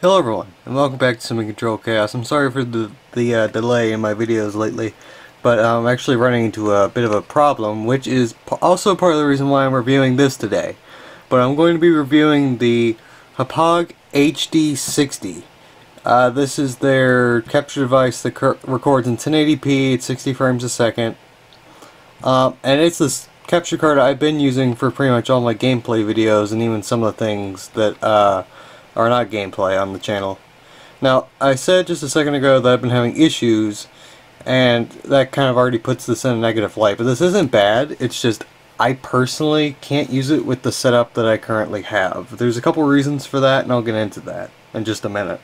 Hello everyone, and welcome back to Semi Control Chaos. I'm sorry for the delay in my videos lately, but I'm actually running into a bit of a problem, which is also part of the reason why I'm reviewing this today. But I'm going to be reviewing the HAUPPAUGE HD 60. This is their capture device that records in 1080p at 60 frames a second. And it's this capture card I've been using for pretty much all my gameplay videos and even some of the things that are not gameplay on the channel. Now, I said just a second ago that I've been having issues, and that kind of already puts this in a negative light, but this isn't bad. It's just I personally can't use it with the setup that I currently have. There's a couple reasons for that, and I'll get into that in just a minute.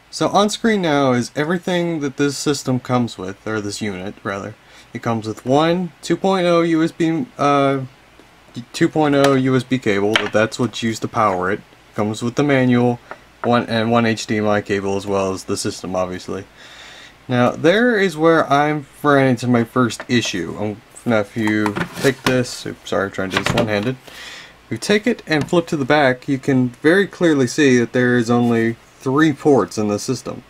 So on screen now is everything that this system comes with, or this unit rather. It comes with one 2.0 USB cable, that's what's used to power it. Comes with the manual, one HDMI cable, as well as the system, obviously. Now there is where I'm running into my first issue. Now if you take this, sorry, I'm trying to do this one-handed. If you take it and flip to the back, you can very clearly see that there is only 3 ports in the system.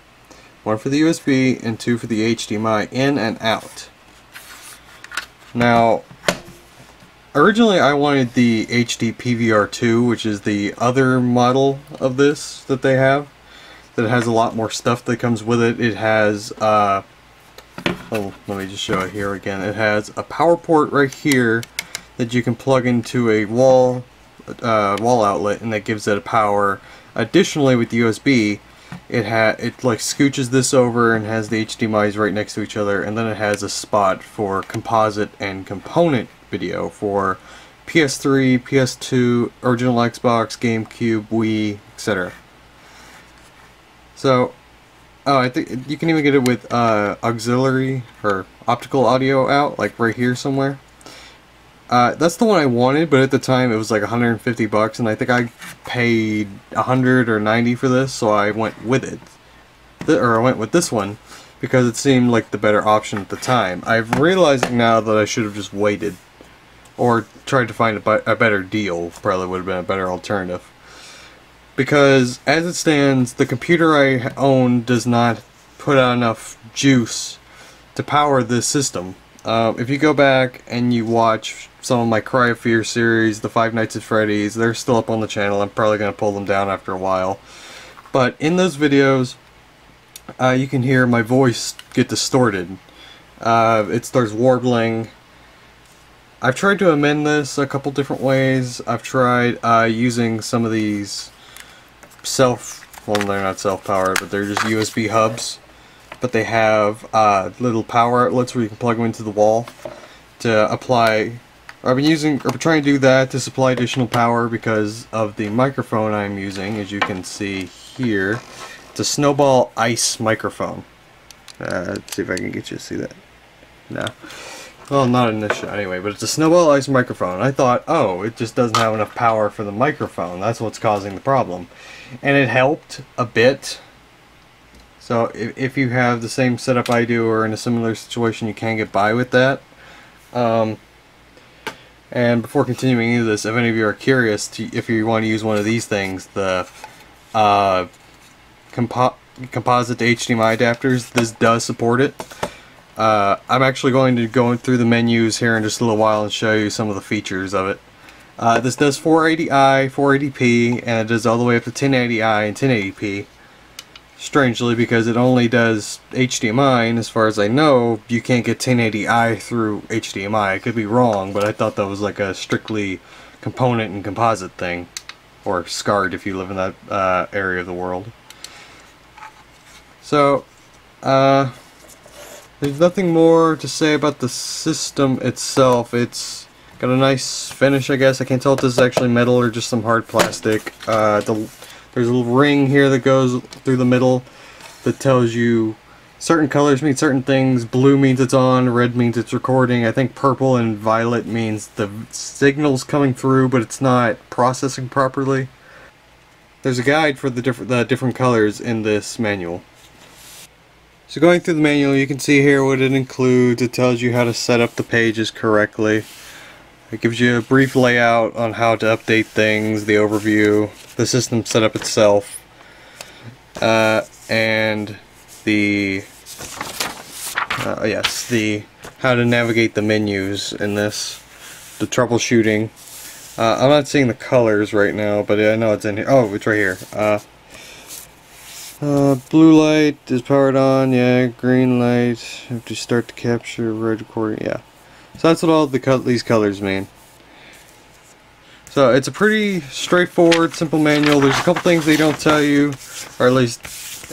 One for the USB and 2 for the HDMI in and out. Now, originally I wanted the HD PVR 2, which is the other model of this that they have, that has a lot more stuff that comes with it. It has, oh, let me just show it here again. It has a power port right here that you can plug into a wall outlet, and that gives it a power. Additionally, with the USB, it like scooches this over and has the HDMIs right next to each other, and then it has a spot for composite and component video for PS3, PS2, original Xbox, GameCube, Wii, etc. So, I think you can even get it with auxiliary or optical audio out, like right here somewhere. That's the one I wanted, but at the time it was like 150 bucks, and I think I paid 100 or 90 for this, so I went with it. I went with this one because it seemed like the better option at the time. I've realized now that I should have just waited, or tried to find a better deal. Probably would have been a better alternative. Because as it stands, the computer I own does not put out enough juice to power this system. If you go back and you watch some of my Cry of Fear series, the Five Nights at Freddy's, they're still up on the channel. I'm probably going to pull them down after a while. But in those videos, you can hear my voice get distorted. It starts warbling. I've tried to amend this a couple different ways. I've tried using some of these well, they're not self-powered, but they're just USB hubs. But they have little power outlets where you can plug them into the wall to apply. I've been trying to do that to supply additional power because of the microphone I'm using. As you can see here, it's a Snowball Ice microphone. Let's see if I can get you to see that. No. Well, not in this shot anyway, but it's a Snowball Ice microphone. I thought, oh, it just doesn't have enough power for the microphone. That's what's causing the problem. And it helped a bit. So if you have the same setup I do, or in a similar situation, you can get by with that. And before continuing into this, if any of you are curious, if you want to use one of these things, the composite HDMI adapters, this does support it. I'm actually going to go through the menus here in just a little while and show you some of the features of it. This does 480i, 480p, and it does all the way up to 1080i and 1080p. Strangely, because it only does HDMI, and as far as I know, you can't get 1080i through HDMI. I could be wrong, but I thought that was like a strictly component and composite thing. Or SCART if you live in that area of the world. So, there's nothing more to say about the system itself. It's got a nice finish, I guess. I can't tell if this is actually metal or just some hard plastic. There's a little ring here that goes through the middle that tells you certain colors mean certain things. Blue means it's on, red means it's recording. I think purple and violet means the signal's coming through, but it's not processing properly. There's a guide for the different colors in this manual. So going through the manual, you can see here what it includes. It tells you how to set up the pages correctly. It gives you a brief layout on how to update things, the overview, the system setup itself, and the how to navigate the menus in this, the troubleshooting. I'm not seeing the colors right now, but I know it's in here. Oh, it's right here. Blue light is powered on, yeah. Green light, have to start to capture, red recording, yeah. So that's what all these colors mean. So it's a pretty straightforward, simple manual. There's a couple things they don't tell you, or at least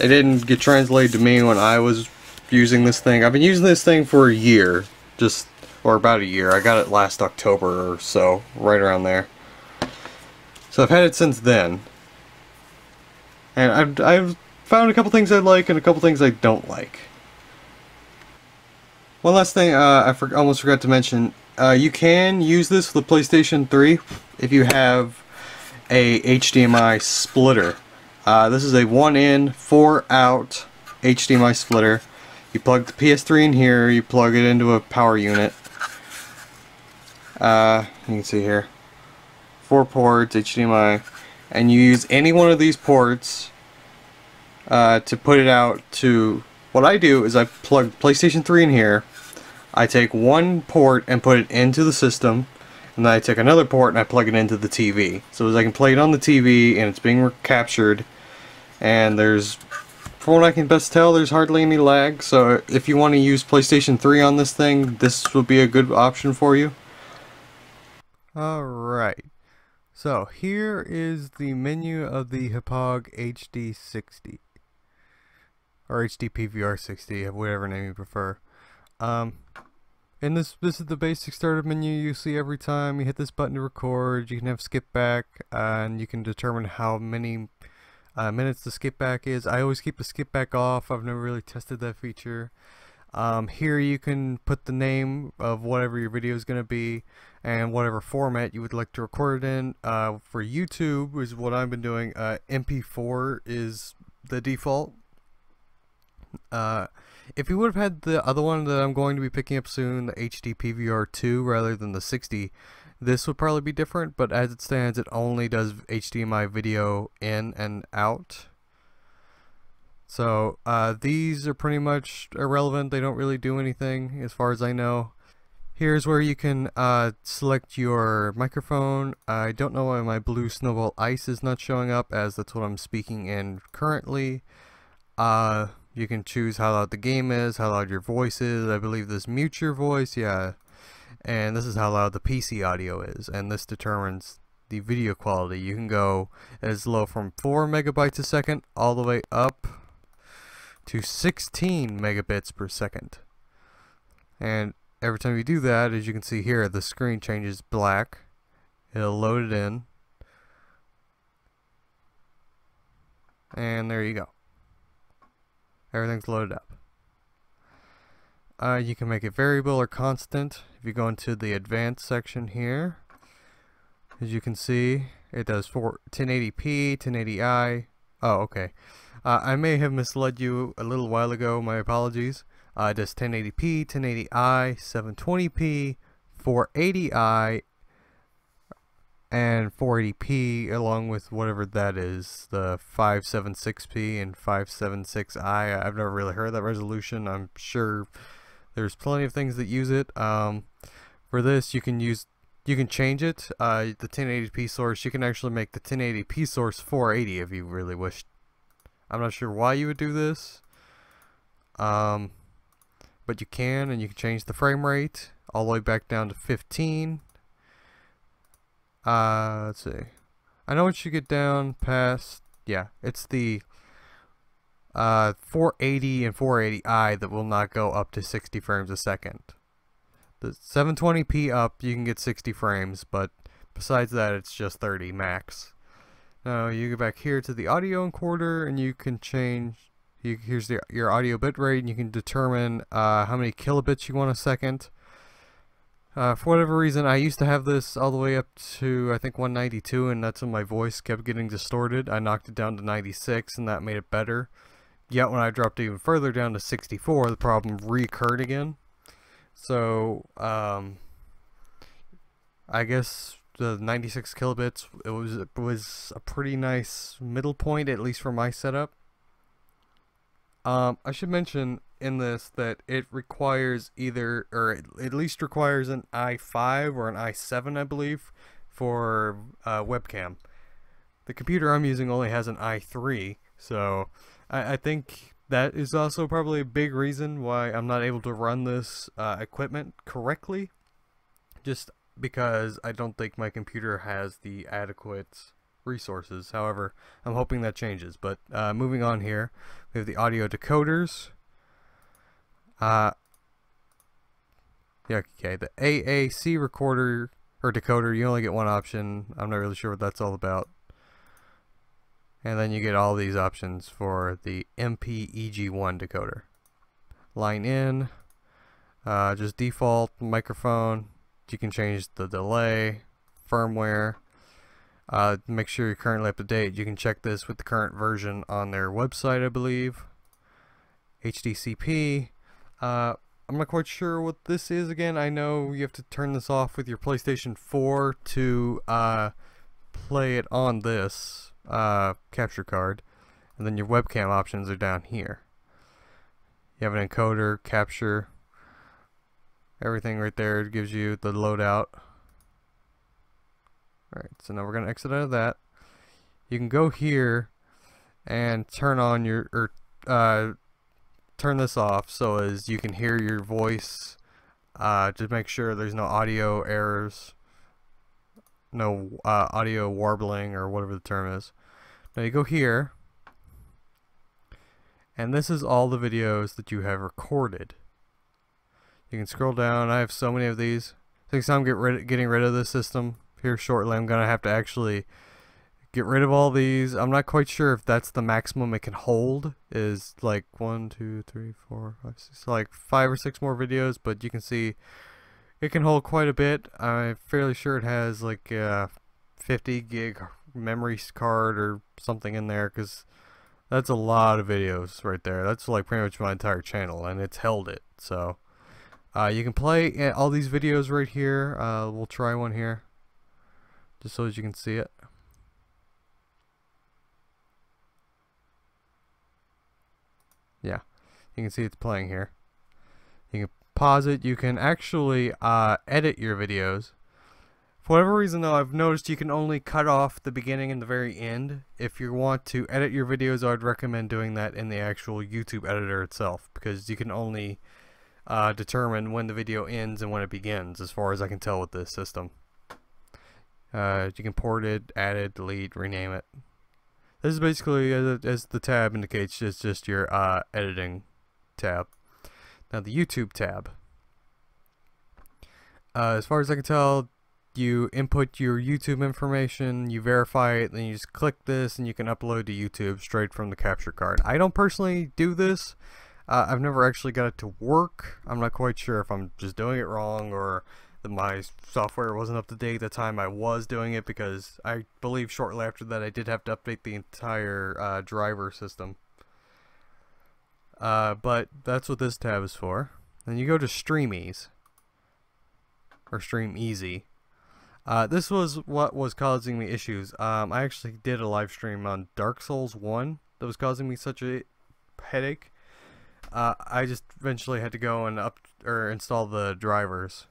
it didn't get translated to me when I was using this thing. I've been using this thing for a year, or about a year. I got it last October or so, right around there. So I've had it since then. And I've found a couple things I like and a couple things I don't like. One last thing I almost forgot to mention. You can use this with the PlayStation 3 if you have a HDMI splitter. This is a 1-in, 4-out HDMI splitter. You plug the PS3 in here, you plug it into a power unit. You can see here. 4 ports, HDMI. And you use any one of these ports to put it out to... What I do is I plug PlayStation 3 in here. I take one port and put it into the system, and then I take another port and I plug it into the TV. So as I can play it on the TV and it's being captured, and there's, from what I can best tell, there's hardly any lag. So if you want to use PlayStation 3 on this thing, this will be a good option for you. Alright, so here is the menu of the HAUPPAUGE HD 60, or HD PVR 60, whatever name you prefer. And this is the basic starter menu you see every time you hit this button to record. You can have skip back, and you can determine how many minutes the skip back is. I always keep the skip back off. I've never really tested that feature. Here you can put the name of whatever your video is going to be and whatever format you would like to record it in. For YouTube is what I've been doing. MP4 is the default. If you would have had the other one that I'm going to be picking up soon, the HD PVR 2 rather than the 60, this would probably be different, but as it stands, it only does HDMI video in and out. So these are pretty much irrelevant. They don't really do anything as far as I know. Here's where you can select your microphone. I don't know why my blue Snowball Ice is not showing up, as that's what I'm speaking in currently. You can choose how loud the game is, how loud your voice is. I believe this mutes your voice, yeah. And this is how loud the PC audio is, and this determines the video quality. You can go as low from 4 megabytes a second all the way up to 16 megabits per second. And every time you do that, as you can see here, the screen changes black. It'll load it in. And there you go. Everything's loaded up. You can make it variable or constant. If you go into the advanced section here, as you can see, it does 1080p, 1080i. Oh, okay. I may have misled you a little while ago. My apologies. It does 1080p, 1080i, 720p, 480i, and 480p, along with whatever that is, the 576p and 576i. I've never really heard that resolution. I'm sure there's plenty of things that use it. For this, you can change it. The 1080p source, you can actually make the 1080p source 480 if you really wish. I'm not sure why you would do this, but you can, and you can change the frame rate all the way back down to 15. Let's see. I know once you get down past, yeah, it's the 480 and 480i that will not go up to 60 frames a second. The 720p up, you can get 60 frames, but besides that, it's just 30 max. Now you go back here to the audio encoder, and you can change. Here's your audio bitrate, and you can determine how many kilobits you want a second. For whatever reason, I used to have this all the way up to, I think, 192, and that's when my voice kept getting distorted. I knocked it down to 96, and that made it better. Yet when I dropped even further down to 64, the problem recurred again. So, I guess the 96 kilobits, it was a pretty nice middle point, at least for my setup. I should mention in this that it requires either, or at least requires an i5 or an i7, I believe, for webcam. The computer I'm using only has an i3, so I think that is also probably a big reason why I'm not able to run this equipment correctly. Just because I don't think my computer has the adequate resources. However, I'm hoping that changes. But moving on here, we have the audio decoders. Yeah, okay, the AAC recorder or decoder, you only get one option. I'm not really sure what that's all about. And then you get all these options for the MPEG1 decoder. Line in, just default microphone. You can change the delay, firmware. Make sure you're currently up to date. You can check this with the current version on their website, I believe. HDCP. I'm not quite sure what this is again. I know you have to turn this off with your PlayStation 4 to play it on this capture card. And then your webcam options are down here. You have an encoder, capture, everything right there. It gives you the loadout. Alright, so now we're going to exit out of that. You can go here and turn on your, or turn this off so as you can hear your voice. Just make sure there's no audio errors, no audio warbling or whatever the term is. Now you go here, and this is all the videos that you have recorded. You can scroll down. I have so many of these. Since I'm getting rid of this system here shortly, I'm gonna have to actually get rid of all these. I'm not quite sure if that's the maximum it can hold. Is like 1, 2, 3, 4, 5, 6, like 5 or 6 more videos. But you can see it can hold quite a bit. I'm fairly sure it has like 50 gig memory card or something in there, because that's a lot of videos right there. That's like pretty much my entire channel, and it's held it. So you can play all these videos right here. We'll try one here, just so as you can see it. Yeah, you can see it's playing here. You can pause it. You can actually edit your videos. For whatever reason though, I've noticed you can only cut off the beginning and the very end. If you want to edit your videos, I'd recommend doing that in the actual YouTube editor itself, because you can only determine when the video ends and when it begins, as far as I can tell with this system. You can port it, add it, delete, rename it. This is basically, as the tab indicates, just your editing tab. Now the YouTube tab. As far as I can tell, you input your YouTube information, you verify it, then you just click this and you can upload to YouTube straight from the capture card. I don't personally do this. I've never actually got it to work. I'm not quite sure if I'm just doing it wrong or that my software wasn't up to date at the time I was doing it, because I believe shortly after that I did have to update the entire driver system. But that's what this tab is for. Then you go to Stream Ease, or Stream Easy. This was what was causing me issues. I actually did a live stream on Dark Souls 1 that was causing me such a headache. I just eventually had to go and install the drivers.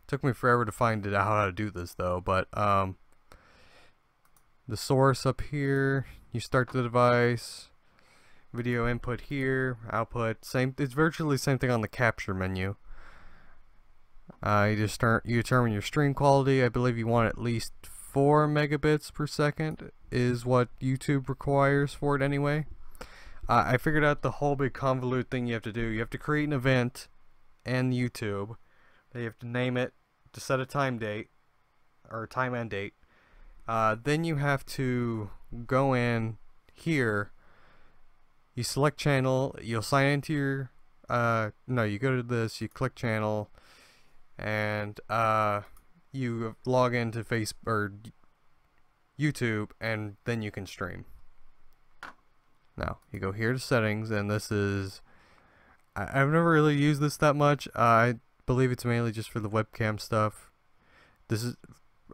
Took me forever to find out how to do this though, but the source up here, you start the device, video input here, output, it's virtually the same thing on the capture menu. You determine your stream quality. I believe you want at least 4 megabits per second is what YouTube requires for it anyway. I figured out the whole big convolute thing you have to do. You have to create an event in YouTube. Then you have to name it, to set a time date, or time and date. Then you have to go in here. You select channel. You'll sign into your no, you go to this. You click channel. And you log into Facebook or YouTube, and then you can stream. Now you go here to settings, and this is I've never really used this that much. I believe it's mainly just for the webcam stuff. This is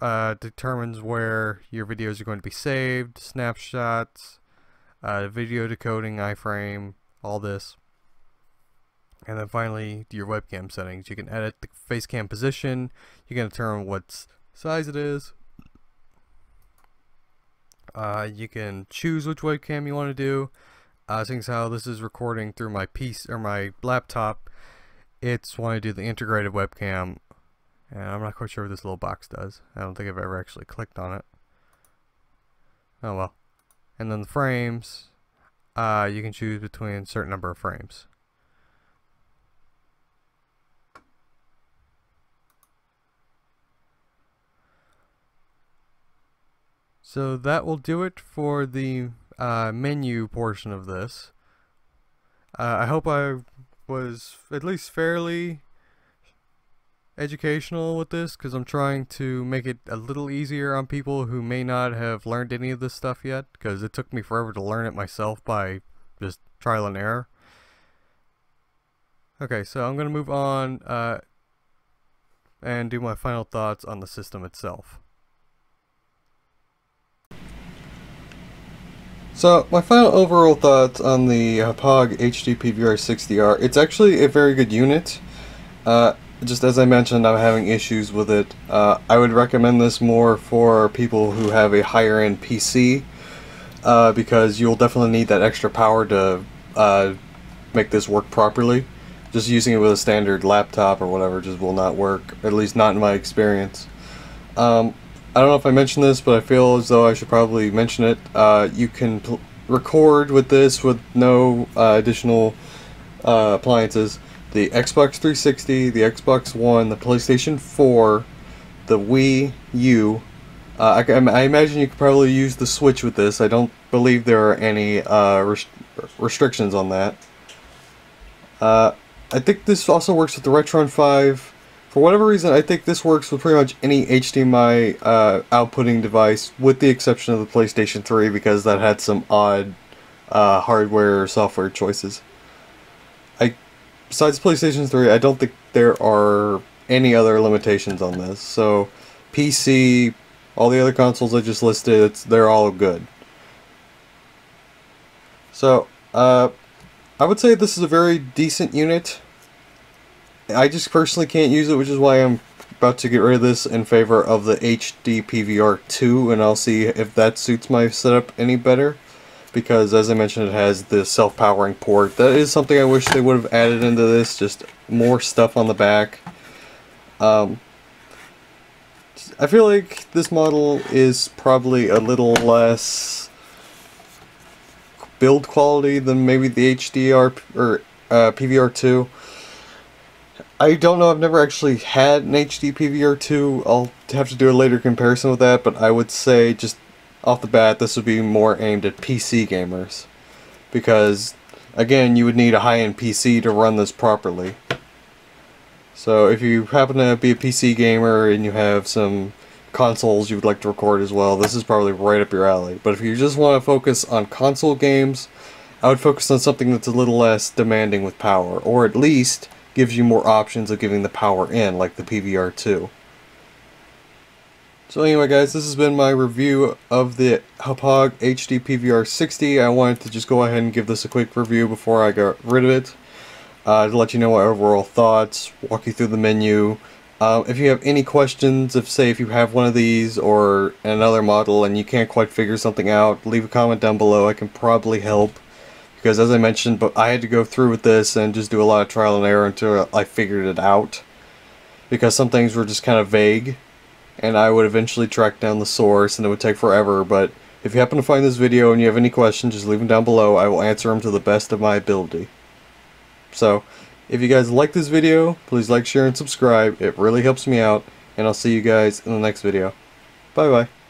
determines where your videos are going to be saved, snapshots, video decoding, iframe, all this. And then finally, your webcam settings. You can edit the face cam position, you can determine what size it is. You can choose which webcam you want to do. Since how this is recording through my PC or my laptop, it's want to do the integrated webcam, and I'm not quite sure what this little box does. I don't think I've ever actually clicked on it. Oh well. And then the frames, you can choose between a certain number of frames. So that will do it for the menu portion of this. I hope I was at least fairly educational with this, because I'm trying to make it a little easier on people who may not have learned any of this stuff yet, because it took me forever to learn it myself by just trial and error. Okay, so I'm going to move on and do my final thoughts on the system itself. So, my final overall thoughts on the HAUPPAUGE HD PVR 60R. It's actually a very good unit. Just as I mentioned, I'm having issues with it. I would recommend this more for people who have a higher end PC, because you'll definitely need that extra power to make this work properly. Just using it with a standard laptop or whatever just will not work, at least not in my experience. I don't know if I mentioned this, but I feel as though I should probably mention it. You can record with this with no additional appliances. The Xbox 360, the Xbox One, the PlayStation 4, the Wii U. I imagine you could probably use the Switch with this. I don't believe there are any restrictions on that. I think this also works with the Retron 5. For whatever reason, I think this works with pretty much any HDMI outputting device, with the exception of the PlayStation 3, because that had some odd hardware or software choices. Besides PlayStation 3, I don't think there are any other limitations on this. So, PC, all the other consoles I just listed, they're all good. So, I would say this is a very decent unit. I just personally can't use it, which is why I'm about to get rid of this in favor of the HD PVR 2, and I'll see if that suits my setup any better, because as I mentioned, it has the self-powering port. That is something I wish they would have added into this, just more stuff on the back. I feel like this model is probably a little less build quality than maybe the HDR or PVR 2. I don't know, I've never actually had an HD PVR 2. I'll have to do a later comparison with that, but I would say just off the bat this would be more aimed at PC gamers. Because, again, you would need a high-end PC to run this properly. So if you happen to be a PC gamer and you have some consoles you would like to record as well, this is probably right up your alley. But if you just want to focus on console games, I would focus on something that's a little less demanding with power, or at least gives you more options of giving the power in, like the PVR 2. So anyway guys, this has been my review of the HAUPPAUGE HD PVR 60. I wanted to just go ahead and give this a quick review before I got rid of it. To let you know my overall thoughts, walk you through the menu. If you have any questions, if you have one of these or another model and you can't quite figure something out, leave a comment down below. I can probably help. Because as I mentioned, but I had to go through with this and just do a lot of trial and error until I figured it out. Because some things were just kind of vague, and I would eventually track down the source, and it would take forever. But if you happen to find this video and you have any questions, just leave them down below. I will answer them to the best of my ability. So, if you guys like this video, please like, share, and subscribe. It really helps me out, and I'll see you guys in the next video. Bye bye.